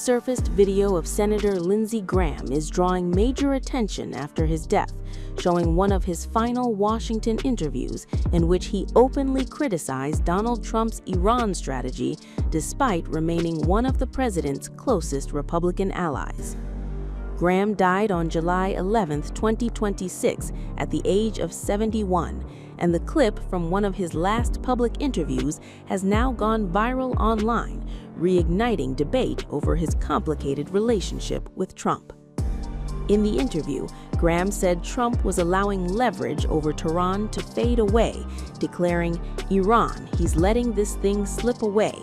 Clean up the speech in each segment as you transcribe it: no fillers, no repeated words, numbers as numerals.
resurfaced video of Senator Lindsey Graham is drawing major attention after his death, showing one of his final Washington interviews in which he openly criticized Donald Trump's Iran strategy despite remaining one of the president's closest Republican allies. Graham died on July 11, 2026, at the age of 71, and the clip from one of his last public interviews has now gone viral online, reigniting debate over his complicated relationship with Trump. In the interview, Graham said Trump was allowing leverage over Tehran to fade away, declaring, "Iran, he's letting this thing slip away.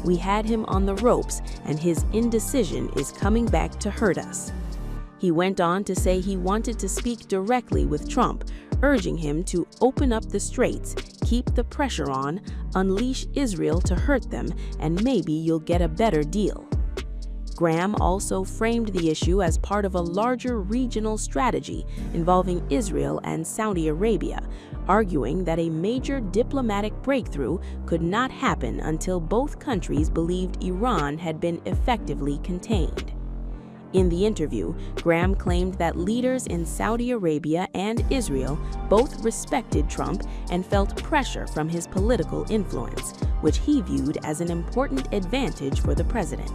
We had him on the ropes, and his indecision is coming back to hurt us." He went on to say he wanted to speak directly with Trump, urging him to open up the straits, keep the pressure on, unleash Israel to hurt them, and maybe you'll get a better deal. Graham also framed the issue as part of a larger regional strategy involving Israel and Saudi Arabia, arguing that a major diplomatic breakthrough could not happen until both countries believed Iran had been effectively contained. In the interview, Graham claimed that leaders in Saudi Arabia and Israel both respected Trump and felt pressure from his political influence, which he viewed as an important advantage for the president.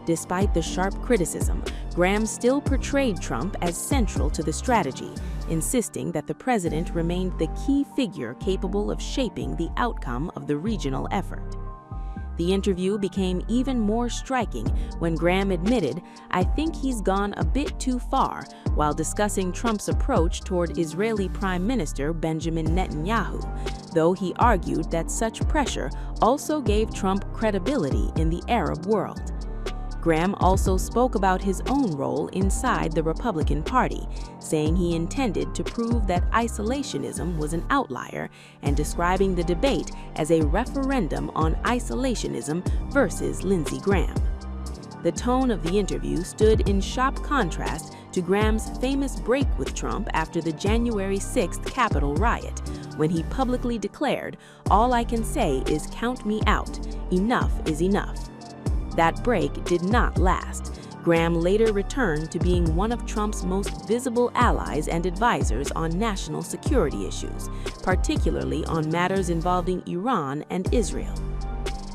Despite the sharp criticism, Graham still portrayed Trump as central to the strategy, insisting that the president remained the key figure capable of shaping the outcome of the regional effort. The interview became even more striking when Graham admitted, "I think he's gone a bit too far," while discussing Trump's approach toward Israeli Prime Minister Benjamin Netanyahu, though he argued that such pressure also gave Trump credibility in the Arab world. Graham also spoke about his own role inside the Republican Party, saying he intended to prove that isolationism was an outlier and describing the debate as a referendum on isolationism versus Lindsey Graham. The tone of the interview stood in sharp contrast to Graham's famous break with Trump after the January 6th Capitol riot, when he publicly declared, "All I can say is count me out. Enough is enough." That break did not last. Graham later returned to being one of Trump's most visible allies and advisors on national security issues, particularly on matters involving Iran and Israel.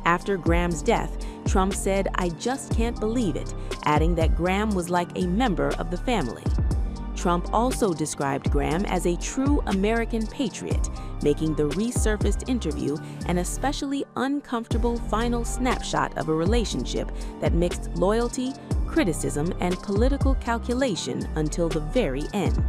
After Graham's death, Trump said, "I just can't believe it," adding that Graham was like a member of the family. Trump also described Graham as a true American patriot, making the resurfaced interview an especially uncomfortable final snapshot of a relationship that mixed loyalty, criticism, and political calculation until the very end.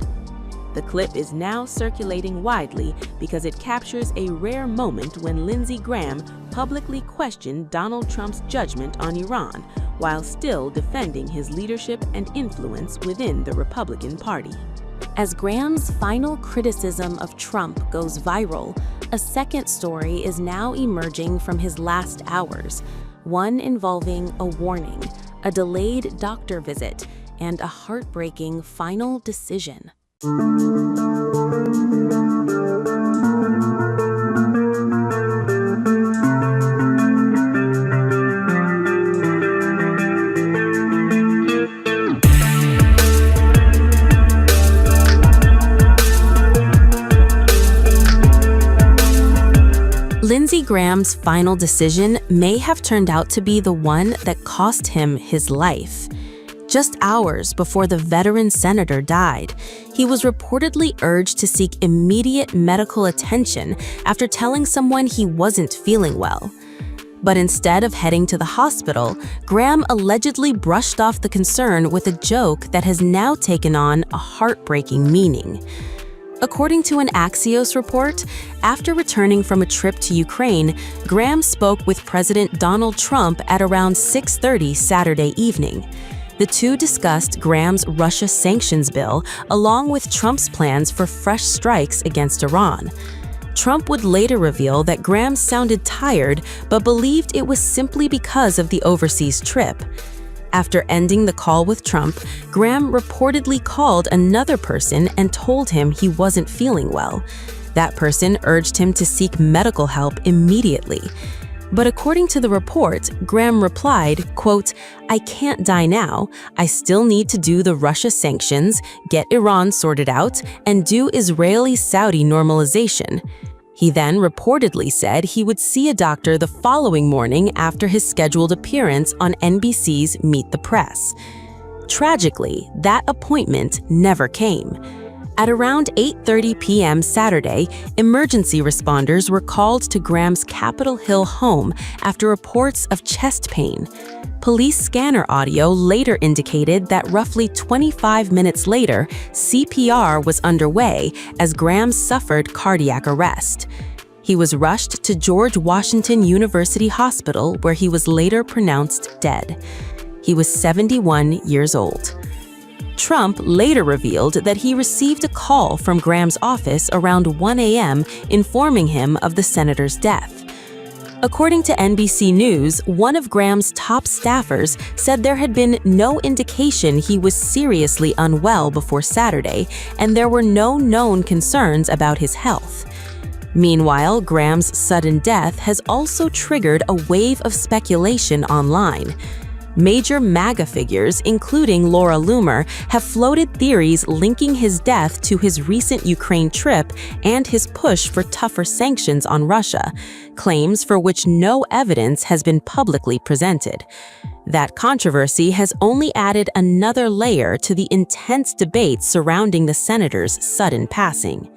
The clip is now circulating widely because it captures a rare moment when Lindsey Graham publicly questioned Donald Trump's judgment on Iran, while still defending his leadership and influence within the Republican Party. As Graham's final criticism of Trump goes viral, a second story is now emerging from his last hours, one involving a warning, a delayed doctor visit, and a heartbreaking final decision. Lindsey Graham's final decision may have turned out to be the one that cost him his life. Just hours before the veteran senator died, he was reportedly urged to seek immediate medical attention after telling someone he wasn't feeling well. But instead of heading to the hospital, Graham allegedly brushed off the concern with a joke that has now taken on a heartbreaking meaning. According to an Axios report, after returning from a trip to Ukraine, Graham spoke with President Donald Trump at around 6:30 Saturday evening. The two discussed Graham's Russia sanctions bill, along with Trump's plans for fresh strikes against Iran. Trump would later reveal that Graham sounded tired, but believed it was simply because of the overseas trip. After ending the call with Trump, Graham reportedly called another person and told him he wasn't feeling well. That person urged him to seek medical help immediately. But according to the report, Graham replied, quote, "I can't die now. I still need to do the Russia sanctions, get Iran sorted out, and do Israeli-Saudi normalization." He then reportedly said he would see a doctor the following morning after his scheduled appearance on NBC's Meet the Press. Tragically, that appointment never came. At around 8:30 p.m. Saturday, emergency responders were called to Graham's Capitol Hill home after reports of chest pain. Police scanner audio later indicated that roughly 25 minutes later, CPR was underway as Graham suffered cardiac arrest. He was rushed to George Washington University Hospital, where he was later pronounced dead. He was 71 years old. Trump later revealed that he received a call from Graham's office around 1 a.m. informing him of the senator's death. According to NBC News, one of Graham's top staffers said there had been no indication he was seriously unwell before Saturday, and there were no known concerns about his health. Meanwhile, Graham's sudden death has also triggered a wave of speculation online. Major MAGA figures, including Laura Loomer, have floated theories linking his death to his recent Ukraine trip and his push for tougher sanctions on Russia, claims for which no evidence has been publicly presented. That controversy has only added another layer to the intense debate surrounding the senator's sudden passing.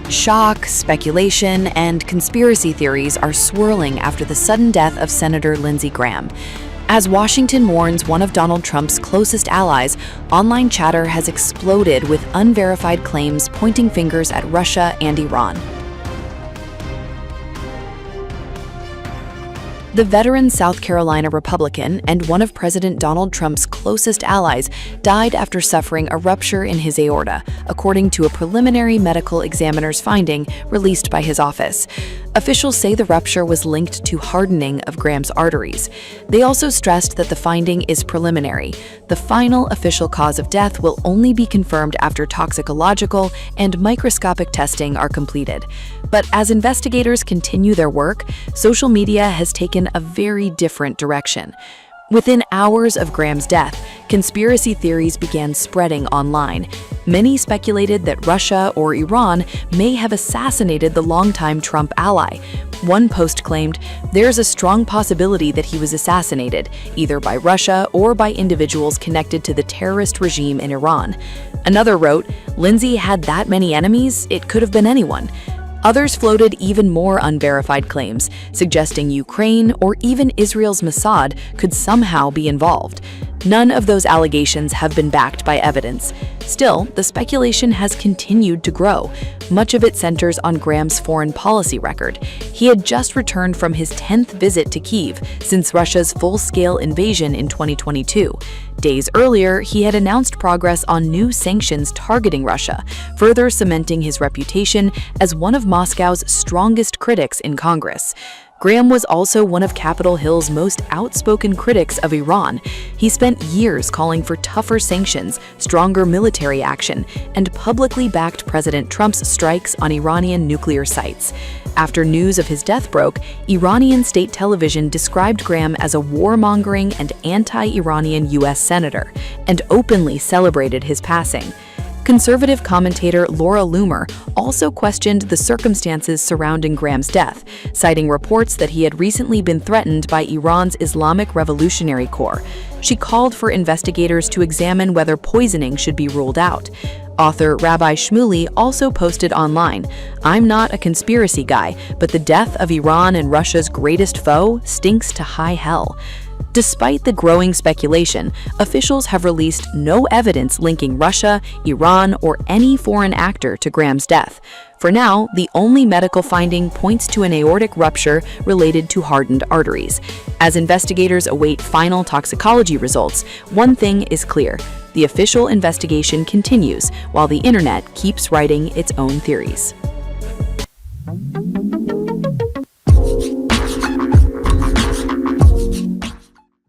Shock, speculation, and conspiracy theories are swirling after the sudden death of Senator Lindsey Graham. As Washington mourns one of Donald Trump's closest allies, online chatter has exploded with unverified claims pointing fingers at Russia and Iran. The veteran South Carolina Republican and one of President Donald Trump's closest allies died after suffering a rupture in his aorta, according to a preliminary medical examiner's finding released by his office. Officials say the rupture was linked to hardening of Graham's arteries. They also stressed that the finding is preliminary. The final official cause of death will only be confirmed after toxicological and microscopic testing are completed. But as investigators continue their work, social media has taken a very different direction. Within hours of Graham's death, conspiracy theories began spreading online. Many speculated that Russia or Iran may have assassinated the longtime Trump ally. One post claimed, "There's a strong possibility that he was assassinated, either by Russia or by individuals connected to the terrorist regime in Iran." Another wrote, "Lindsey had that many enemies, it could have been anyone." Others floated even more unverified claims, suggesting Ukraine or even Israel's Mossad could somehow be involved. None of those allegations have been backed by evidence. Still, the speculation has continued to grow. Much of it centers on Graham's foreign policy record. He had just returned from his 10th visit to Kyiv since Russia's full-scale invasion in 2022. Days earlier, he had announced progress on new sanctions targeting Russia, further cementing his reputation as one of Moscow's strongest critics in Congress. Graham was also one of Capitol Hill's most outspoken critics of Iran. He spent years calling for tougher sanctions, stronger military action, and publicly backed President Trump's strikes on Iranian nuclear sites. After news of his death broke, Iranian state television described Graham as a warmongering and anti-Iranian U.S. senator, and openly celebrated his passing. Conservative commentator Laura Loomer also questioned the circumstances surrounding Graham's death, citing reports that he had recently been threatened by Iran's Islamic Revolutionary Corps. She called for investigators to examine whether poisoning should be ruled out. Author Rabbi Shmuley also posted online, "I'm not a conspiracy guy, but the death of Iran and Russia's greatest foe stinks to high hell." Despite the growing speculation, officials have released no evidence linking Russia, Iran, or any foreign actor to Graham's death. For now, the only medical finding points to an aortic rupture related to hardened arteries. As investigators await final toxicology results, one thing is clear: the official investigation continues while the internet keeps writing its own theories.